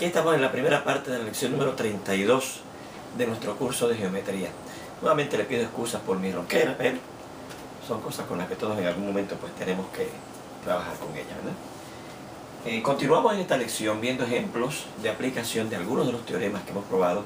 Aquí estamos en la primera parte de la lección número 32 de nuestro curso de geometría. Nuevamente le pido excusas por mi ronquera, pero son cosas con las que todos en algún momento pues tenemos que trabajar con ellas, ¿verdad? Continuamos en esta lección viendo ejemplos de aplicación de algunos de los teoremas que hemos probado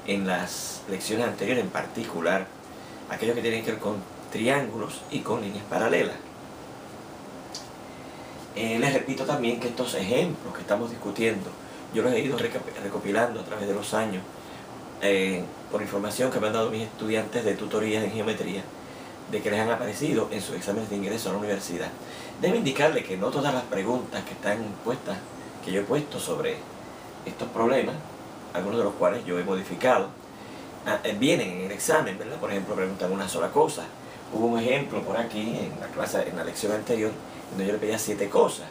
en las lecciones anteriores, en particular aquellos que tienen que ver con triángulos y con líneas paralelas. Les repito también que estos ejemplos que estamos discutiendo, yo los he ido recopilando a través de los años por información que me han dado mis estudiantes de tutorías en geometría, de que les han aparecido en sus exámenes de ingreso a la universidad. Debo indicarle que no todas las preguntas que están puestas, que yo he puesto sobre estos problemas, algunos de los cuales yo he modificado, vienen en el examen, ¿verdad? Por ejemplo, preguntan una sola cosa. Hubo un ejemplo por aquí en la clase, en la lección anterior, donde yo le pedía 7 cosas,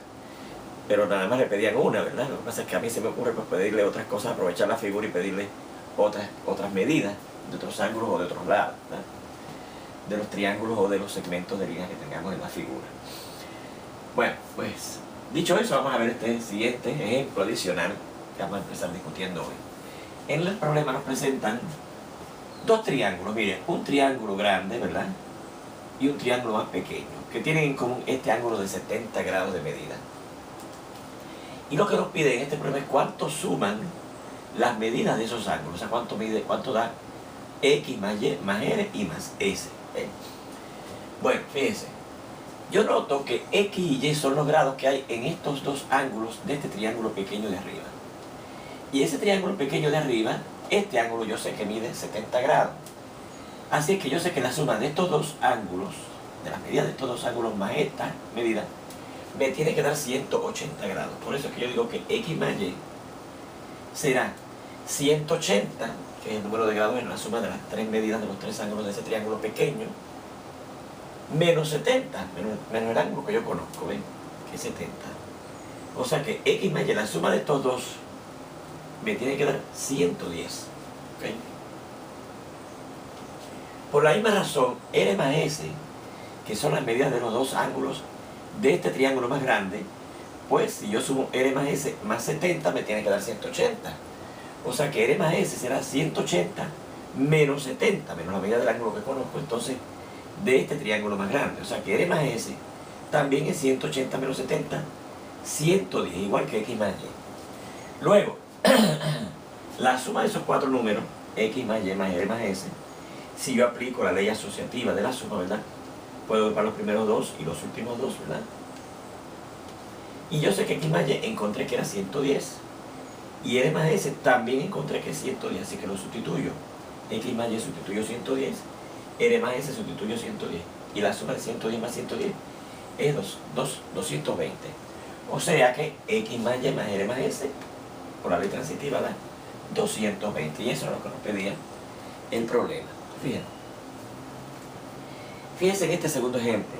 pero nada más le pedían una, ¿verdad? Lo que pasa es que a mí se me ocurre pues pedirle otras cosas, aprovechar la figura y pedirle otras medidas de otros ángulos o de otros lados, ¿verdad? De los triángulos o de los segmentos de líneas que tengamos en la figura. Bueno, pues dicho eso, vamos a ver este siguiente ejemplo adicional que vamos a empezar discutiendo hoy. En el problema nos presentan dos triángulos, miren, un triángulo grande, ¿verdad? Y un triángulo más pequeño, que tienen en común este ángulo de 70 grados de medida. Y lo que nos pide en este problema es cuánto suman las medidas de esos ángulos, o sea, cuánto da X más Y más R y más S. Bueno, fíjense, yo noto que X y Y son los grados que hay en estos dos ángulos de este triángulo pequeño de arriba. Y ese triángulo pequeño de arriba, este ángulo yo sé que mide 70 grados. Así es que yo sé que la suma de estos dos ángulos, de las medidas de estos dos ángulos más esta medida, me tiene que dar 180 grados. Por eso es que yo digo que X más Y será 180, que es el número de grados en la suma de las tres medidas de los tres ángulos de ese triángulo pequeño, menos 70, menos el ángulo que yo conozco, ¿ven? Que es 70. O sea que X más Y, la suma de estos dos, me tiene que dar 110. ¿Okay? Por la misma razón, R más S, que son las medidas de los dos ángulos de este triángulo más grande, pues si yo sumo R más S más 70, me tiene que dar 180. O sea que R más S será 180 menos 70, menos la medida del ángulo que conozco, entonces, de este triángulo más grande. O sea que R más S también es 180 menos 70, 110, igual que X más Y. Luego, la suma de esos cuatro números, X más Y más R más S, si yo aplico la ley asociativa de la suma, ¿verdad? Puedo ir para los primeros dos y los últimos dos, ¿verdad? Y yo sé que X más Y encontré que era 110. Y R más S también encontré que es 110, así que lo sustituyo. X más Y sustituyo 110, R más S sustituyo 110. Y la suma de 110 más 110 es 220. O sea que X más Y más R más S, por la ley transitiva, da 220. Y eso es lo que nos pedía el problema. Fíjense en este segundo ejemplo.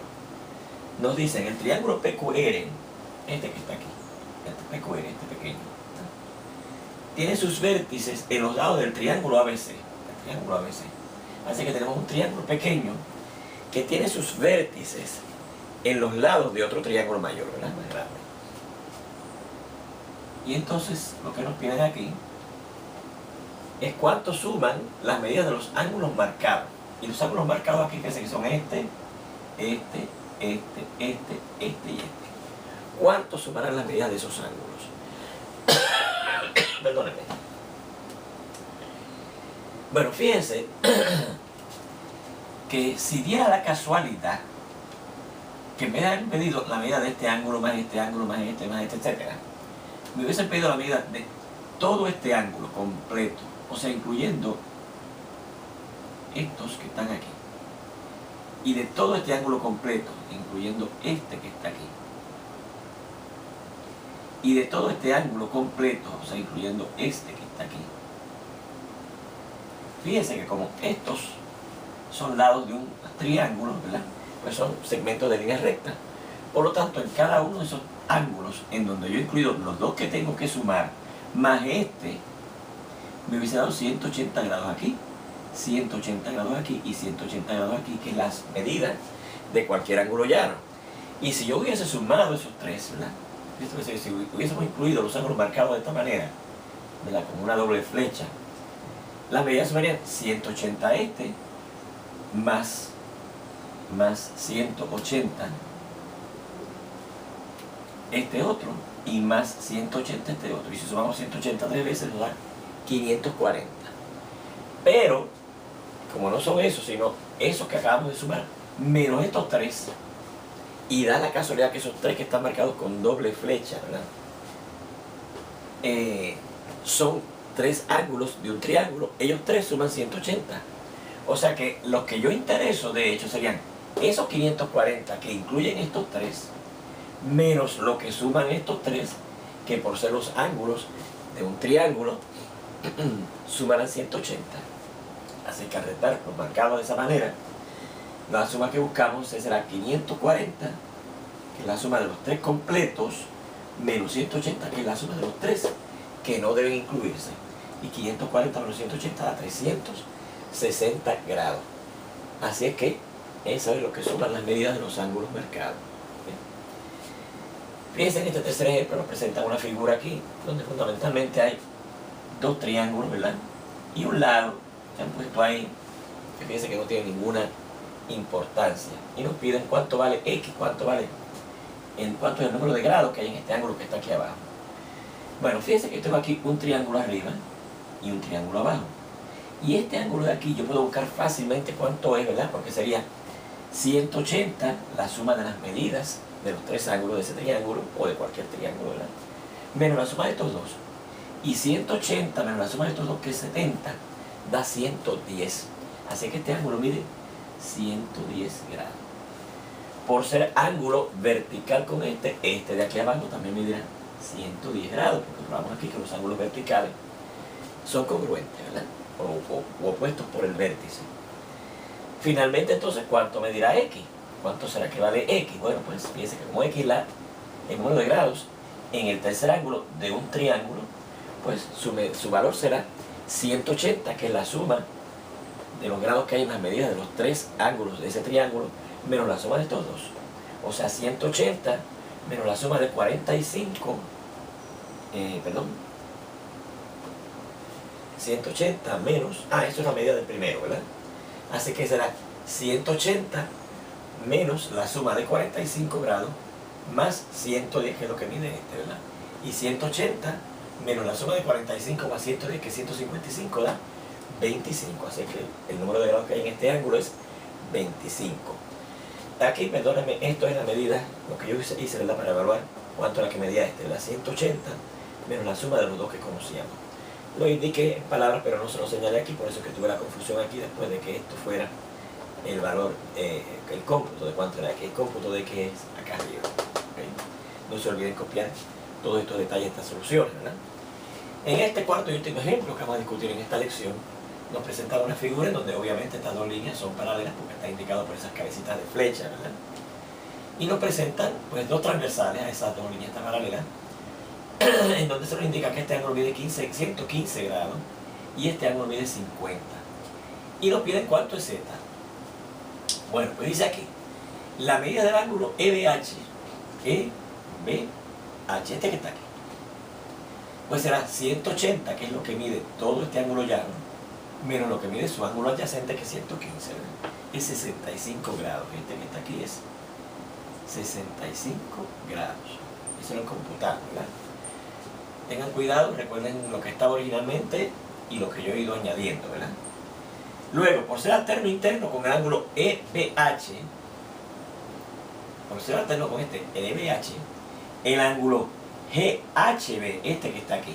Nos dicen el triángulo PQR, este que está aquí, este PQR, este pequeño, tiene sus vértices en los lados del triángulo ABC. El triángulo ABC. Así que tenemos un triángulo pequeño que tiene sus vértices en los lados de otro triángulo mayor, ¿verdad? Más grande. Y entonces lo que nos piden aquí es cuánto suman las medidas de los ángulos marcados. Y los ángulos marcados aquí, fíjense que son este y este. ¿Cuánto sumarán las medidas de esos ángulos? Perdónenme. Bueno, fíjense que si diera la casualidad que me hubieran pedido la medida de este ángulo más este ángulo más este, etc., me hubiesen pedido la medida de todo este ángulo completo, o sea, incluyendo estos que están aquí, y de todo este ángulo completo, incluyendo este que está aquí, y de todo este ángulo completo, o sea, incluyendo este que está aquí. Fíjense que como estos son lados de un triángulo, ¿verdad? Pues son segmentos de líneas rectas. Por lo tanto, en cada uno de esos ángulos, en donde yo he incluido los dos que tengo que sumar, más este, me hubiese dado 180 grados aquí, 180 grados aquí y 180 grados aquí, que es las medidas de cualquier ángulo llano. Y si yo hubiese sumado esos tres, ¿verdad? Si hubiésemos incluido los ángulos marcados de esta manera, ¿verdad? Como una doble flecha. Las medidas sumarían 180 este más 180 este otro y más 180 este otro. Y si sumamos 180 tres veces nos da 540. Pero, como no son esos, sino esos que acabamos de sumar, menos estos tres, y da la casualidad que esos tres que están marcados con doble flecha, ¿verdad? Son tres ángulos de un triángulo, ellos tres suman 180. O sea que los que yo intereso, de hecho, serían esos 540 que incluyen estos tres, menos lo que suman estos tres, que por ser los ángulos de un triángulo, sumarán 180. Así que al restar los marcados de esa manera, la suma que buscamos será 540, que es la suma de los tres completos, menos 180, que es la suma de los tres que no deben incluirse. Y 540 menos 180 da 360 grados. Así es que eso es lo que suman las medidas de los ángulos marcados. Fíjense en este tercer ejemplo nos presenta una figura aquí, donde fundamentalmente hay dos triángulos, ¿verdad? Y un lado que han puesto ahí, que fíjense que no tiene ninguna importancia. Y nos piden cuánto vale X, cuánto es el número de grados que hay en este ángulo que está aquí abajo. Bueno, fíjense que yo tengo aquí un triángulo arriba y un triángulo abajo. Y este ángulo de aquí yo puedo buscar fácilmente cuánto es, ¿verdad? Porque sería 180 la suma de las medidas de los tres ángulos de ese triángulo, o de cualquier triángulo, ¿verdad? Menos la suma de estos dos. Y 180 menos la suma de estos dos, que es 70, da 110. Así que este ángulo mide 110 grados. Por ser ángulo vertical con este de aquí abajo también medirá 110 grados, porque probamos aquí que los ángulos verticales son congruentes, ¿verdad? O opuestos por el vértice. Finalmente, entonces, ¿cuánto medirá X? ¿Cuánto será que vale X? Bueno, pues fíjense que como X es el número de grados en el tercer ángulo de un triángulo, pues su valor será 180, que es la suma de los grados que hay en las medidas de los tres ángulos de ese triángulo, menos la suma de estos dos. O sea, 180 menos la suma de 45, 180 menos, esto es la medida del primero, ¿verdad? Así que será 180 menos la suma de 45 grados más 110, que es lo que mide ¿verdad? Y 180 menos la suma de 45 más 110, que es 155, da 25. Así que el número de grados que hay en este ángulo es 25. Aquí, perdónenme, esto es la medida, lo que yo hice, ¿verdad? Para evaluar cuánto era que medía la 180 menos la suma de los dos que conocíamos. Lo indiqué en palabras, pero no se lo señalé aquí, por eso que tuve la confusión aquí después de que esto fuera el valor, el cómputo de cuánto era aquí, el cómputo de que es acá arriba. ¿Okay? No se olviden copiar todos estos detalles de estas soluciones, ¿verdad? En este cuarto y último ejemplo que vamos a discutir en esta lección, nos presenta una figura en donde obviamente estas dos líneas son paralelas porque está indicado por esas cabecitas de flecha, ¿verdad? Y nos presentan pues dos transversales a esas dos líneas paralelas, en donde se nos indica que este ángulo mide 115 grados y este ángulo mide 50. Y nos piden cuánto es Z. Bueno, pues dice aquí, la medida del ángulo EBH, este que está aquí, pues será 180, que es lo que mide todo este ángulo llano, menos lo que mide su ángulo adyacente, que es 115, ¿verdad? Es 65 grados. Este que está aquí es 65 grados. Eso lo computamos, ¿verdad? Tengan cuidado, recuerden lo que estaba originalmente y lo que yo he ido añadiendo, ¿verdad? Luego, por ser alterno interno con el ángulo EBH, por ser alterno con este EBH, el ángulo GHB, este que está aquí,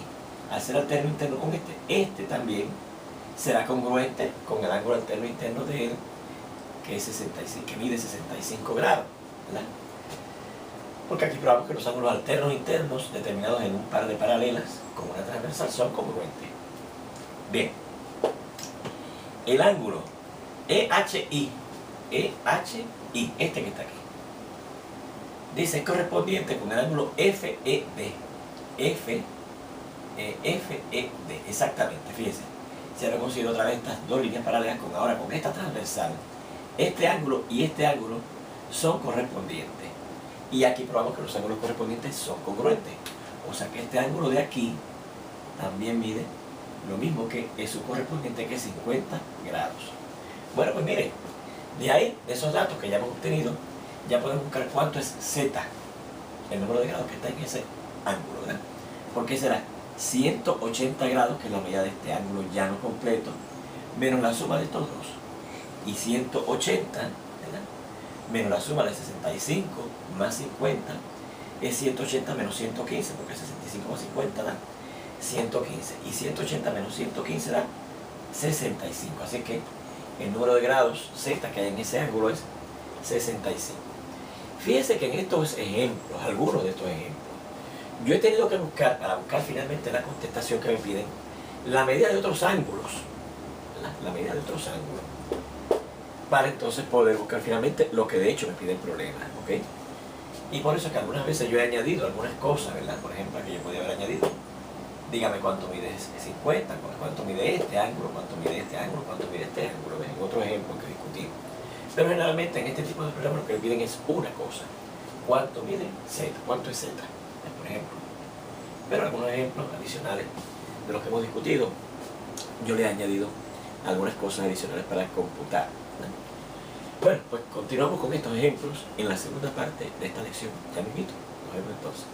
al ser alterno interno con este también será congruente con el ángulo alterno interno de él, que es 65, que mide 65 grados, ¿verdad? Porque aquí probamos que los ángulos alternos internos determinados en un par de paralelas con una transversal son congruentes. Bien, el ángulo EHI, este que está aquí, dice es correspondiente con el ángulo FED. FED, exactamente, fíjense. Si ahora considero otra vez estas dos líneas paralelas ahora con esta transversal, este ángulo y este ángulo son correspondientes. Y aquí probamos que los ángulos correspondientes son congruentes. O sea que este ángulo de aquí también mide lo mismo que su correspondiente, que es 50 grados. Bueno, pues mire, de ahí, de esos datos que ya hemos obtenido, ya podemos buscar cuánto es z, el número de grados que está en ese ángulo, ¿verdad? Porque será 180 grados, que es la medida de este ángulo llano completo, menos la suma de estos dos. Y 180, ¿verdad?, menos la suma de 65 más 50, es 180 menos 115, porque 65 más 50 da 115. Y 180 menos 115 da 65. Así que el número de grados z que hay en ese ángulo es 65. Fíjense que en estos ejemplos, algunos de estos ejemplos, yo he tenido que buscar, para buscar finalmente la contestación que me piden, la medida de otros ángulos, la medida de otros ángulos, para entonces poder buscar finalmente lo que de hecho me pide el problema, ¿ok? Y por eso es que algunas veces yo he añadido algunas cosas, ¿verdad? Por ejemplo, que yo podía haber añadido, dígame cuánto mide 50, cuánto mide este ángulo, cuánto mide este ángulo, cuánto mide este ángulo, ¿ves? En otro ejemplo que discutimos. Pero generalmente en este tipo de problemas lo que me piden es una cosa: cuánto mide z, cuánto es z, por ejemplo. Pero algunos ejemplos adicionales de los que hemos discutido, yo le he añadido algunas cosas adicionales para computar, ¿no? Bueno, pues continuamos con estos ejemplos en la segunda parte de esta lección. Ya me invito, nos vemos entonces.